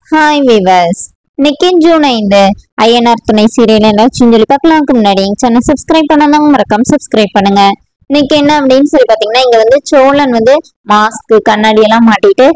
Hi viewers. இன்னைக்கு June 5 Ayyanar Thunai serial என்னாச்சுன்னு சொல்லி பார்க்கலாம்க்கு முன்னாடி சேனல் சப்ஸ்கிரைப் பண்ணாதவங்க மறக்காம சப்ஸ்கிரைப் பண்ணுங்க. இன்னைக்கு என்ன அப்படின்னு சொல்லி பாத்தீங்கன்னா, இங்க வந்து சோழன் வந்து மாஸ்க் கண்ணாடி எல்லாம் மாட்டிட்டு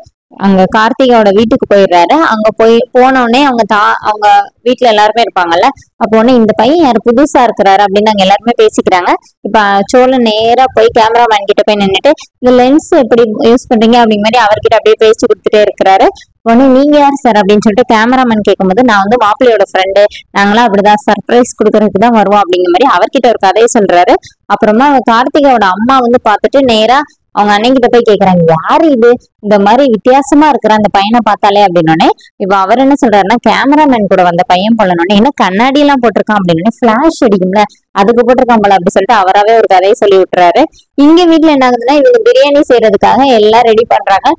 அங்க கார்த்திகாவோட வீட்டுக்கு போயிடுறாரு. அங்க போன உடனே அவங்க வீட்டுல எல்லாருமே இருப்பாங்கல்ல. அப்போ உடனே இந்த பையன் யாரு புதுசா இருக்கிறாரு அப்படின்னு நாங்க எல்லாருமே பேசிக்கிறாங்க. இப்ப சோழன் நேரா போய் கேமராமேன் கிட்ட போய் நின்றுட்டு இந்த லென்ஸ் எப்படி யூஸ் பண்றீங்க அப்படிங்கிற மாதிரி அவர்கிட்ட அப்படியே பேச்சு கொடுத்துட்டே இருக்கிறாரு. உடனே நீங்க யார் சார் அப்படின்னு சொல்லிட்டு கேமராமேன் கேட்கும்போது, நான் வந்து மாப்பிள்ளையோட ஃப்ரெண்டு, நாங்களாம் அப்படிதான் சர்ப்ரைஸ் கொடுக்கறதுக்கு தான் வருவோம் அப்படிங்கிற மாதிரி அவர்கிட்ட ஒரு கதையை சொல்றாரு. அப்புறமா கார்த்திகாவோட அம்மா வந்து பார்த்துட்டு நேரா அவங்க அண்ணன்கிட்ட போய் கேக்குறாங்க, யாரு இது, இந்த மாதிரி வித்தியாசமா இருக்கிற அந்த பையனை பார்த்தாலே அப்படின்னோடனே இப்ப அவர் என்ன சொல்றாருன்னா, கேமராமேன் கூட வந்த பையன் போலனோடனே என்ன கண்ணாடி எல்லாம் போட்டிருக்கான் அப்படின்னு, பிளாஷ் அடிக்கும்ல அதுக்கு போட்டிருக்கான் போல அப்படி சொல்லிட்டு அவராவே ஒரு கதையை சொல்லி விட்டுறாரு. இங்க வீட்டுல என்ன ஆகுதுன்னா, இவங்க பிரியாணி செய்யறதுக்காக எல்லாம் ரெடி பண்றாங்க.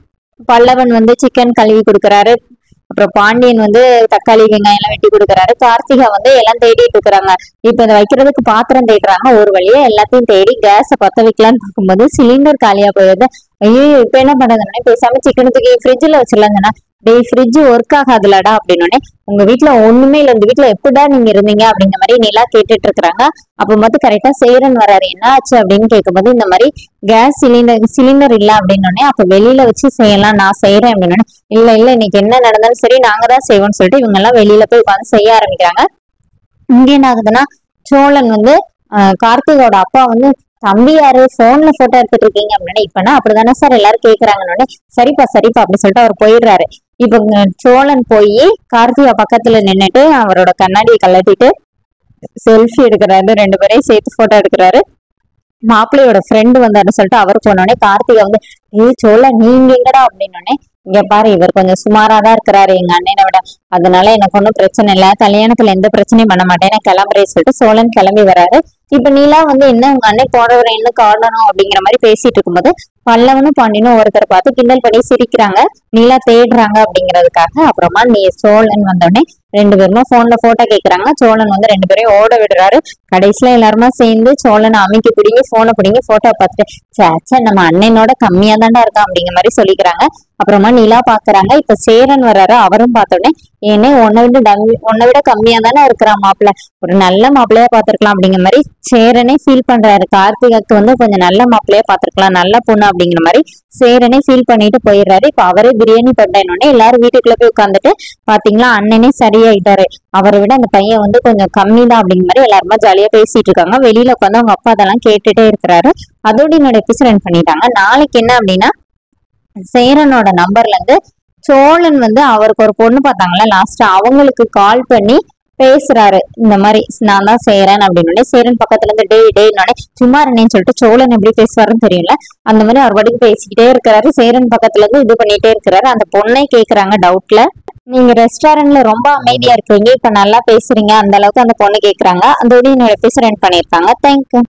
பல்லவன் வந்து சிக்கன் கழுவி கொடுக்குறாரு. அப்புறம் பாண்டியன் வந்து தக்காளி வெங்காயம் எல்லாம் வெட்டி கொடுக்குறாரு. கார்த்திகா வந்து எல்லாம் தேடிட்டு இருக்கிறாங்க. இப்ப இதை வைக்கிறதுக்கு பாத்திரம் தேடுறாங்க. ஒரு வழியா எல்லாத்தையும் தேடி கேஸை பத்த வைக்கலான்னு பார்க்கும்போது சிலிண்டர் காலியா போயிடுது. ஐயோ இப்ப என்ன பண்றதுன்னா, பேசாம சிக்கனை தூக்கி ஃப்ரிட்ஜ்ல வச்சிடலாங்கன்னா, டேய் ஃப்ரிட்ஜ் ஒர்க் ஆகாதுலடா அப்படின்னோடனே, உங்க வீட்டுல ஒண்ணுமே இல்லை, இந்த வீட்டுல எப்படா நீங்க இருந்தீங்க அப்படிங்கிற மாதிரி நிலா கேட்டுட்டு இருக்கிறாங்க. அப்போ மட்டும் கரெக்டா சேரன் வராரு. என்ன ஆச்சு அப்படின்னு கேட்கும்போது, இந்த மாதிரி கேஸ் சிலிண்டர் இல்ல அப்படின்னோடனே, அப்ப வெளியில வச்சு செய்யலாம், நான் செய்யறேன் அப்படின்னோடனே, இல்ல இன்னைக்கு என்ன நடந்தாலும் சரி நாங்க தான் செய்வோம்னு சொல்லிட்டு இவங்க எல்லாம் வெளியில போய் உட்காந்து செய்ய ஆரம்பிக்கிறாங்க. இங்க என்ன ஆகுதுன்னா, சோழன் வந்து கார்த்திகோட அப்பா வந்து, தம்பி யாரு போன்ல போட்டோ எடுத்துட்டு இருக்கீங்க அப்படின்னா, இப்பனா அப்படிதானே சார் எல்லாரும் கேக்குறாங்கன்னு, சரிப்பா அப்படி சொல்லிட்டு அவர் போயிடுறாரு. இப்ப சோழன் போய் கார்த்திகா பக்கத்துல நின்னுட்டு அவரோட கண்ணாடியை கழட்டிட்டு செல்ஃபி எடுக்கிறாரு. 2 பேரையும் சேர்த்து போட்டோ எடுக்கிறாரு. மாப்பிள்ளையோட ஃப்ரெண்டு வந்தாருன்னு சொல்லிட்டு அவர் போனோடனே கார்த்திகா வந்து, சோழன் நீங்க எங்கடா அப்படின்னோடனே, இங்க பாரு இவர் கொஞ்சம் சுமாராதான் இருக்கிறாரு எங்க அண்ணனை விட, அதனால எனக்கு ஒன்றும் பிரச்சனை இல்லை, கல்யாணத்துல எந்த பிரச்சனையும் பண்ண மாட்டேன், கிளம்புறேன்னு சொல்லிட்டு சோழன் கிளம்பி வராரு. இப்ப நீலா வந்து என்ன உங்க அண்ணன் போனவரை என்ன காரணம் அப்படிங்கிற மாதிரி பேசிட்டு இருக்கும்போது, பல்லவனும் பாண்டியனும் ஒருத்தரை பார்த்து கிண்டல் பண்ணி சிரிக்கிறாங்க. நீலா தேடுறாங்க அப்படிங்கிறதுக்காக. அப்புறமா சோழன் வந்தோடனே 2 பேருமா போன்ல போட்டோ கேட்கறாங்க. சோழன் வந்து 2 பேரையும் ஓட விடுறாரு. கடைசியில எல்லாருமா சேர்ந்து சோழனை அமைக்க பிடிங்கி போனை பிடிங்கி போட்டோ பார்த்துட்டு, சேச்சா நம்ம அண்ணனோட கம்மியா தாண்டா இருக்கான் அப்படிங்கிற மாதிரி சொல்லிக்கிறாங்க. அப்புறமா நிலா பாக்குறாங்க. இப்ப சேரன் வர்றாரு. அவரும் பார்த்தோடனே, ஏன்னே உன்னை விட கம்மியா தானே இருக்கிறான் மாப்பிள்ள, ஒரு நல்ல மாப்பிள்ளையா பாத்துருக்கலாம் அப்படிங்கிற மாதிரி சேரனே ஃபீல் பண்றாரு. கார்த்திகாக்கு வந்து கொஞ்சம் நல்ல மாப்பிள்ளையா பாத்துருக்கலாம், நல்ல பொண்ணு அப்படிங்கிற மாதிரி சேரனே ஃபீல் பண்ணிட்டு போயிடுறாரு. இப்ப அவரே பிரியாணி பண்ணோடனே எல்லாரும் வீட்டுக்குள்ள போய் உட்காந்துட்டு, பாத்தீங்களா அண்ணனே சரியாயிட்டாரு, அவரை விட அந்த பையன் வந்து கொஞ்சம் கம்மி தான் அப்படிங்கிற மாதிரி எல்லாருமே ஜாலியா பேசிட்டு இருக்காங்க. வெளியில உட்காந்து அவங்க அப்பா அதெல்லாம் கேட்டுட்டே இருக்கிறாரு. அதோட என்னோட எபிசோட் ரன் பண்ணிட்டாங்க. நாளைக்கு என்ன அப்படின்னா, சேரனோட நம்பர்ல இருந்து சோழன் வந்து அவருக்கு ஒரு பொண்ணு பார்த்தாங்களா லாஸ்ட், அவங்களுக்கு கால் பண்ணி பேசுறாரு. இந்த மாதிரி நான் தான் சேரன் அப்படின்னு. சேரன் பக்கத்துல இருந்து டேய் சும்மா இருந்தேன்னு சொல்லிட்டு சோழன் எப்படி பேசுவாருன்னு தெரியல, அந்த மாதிரி அவர் பாட்டுக்கு பேசிக்கிட்டே இருக்கிறாரு. சேரன் பக்கத்துல இருந்து இது பண்ணிட்டே இருக்கிறாரு. அந்த பொண்ணை கேக்குறாங்க டவுட்ல, நீங்க ரெஸ்டாரண்ட்ல ரொம்ப அமைதியா இருக்கீங்க, இப்ப நல்லா பேசுறீங்க அந்த அளவுக்கு அந்த பொண்ணு கேக்குறாங்க. அதோட என்னோட எபிசோட் ரன் பண்ணிருக்காங்க. தேங்க்யூ.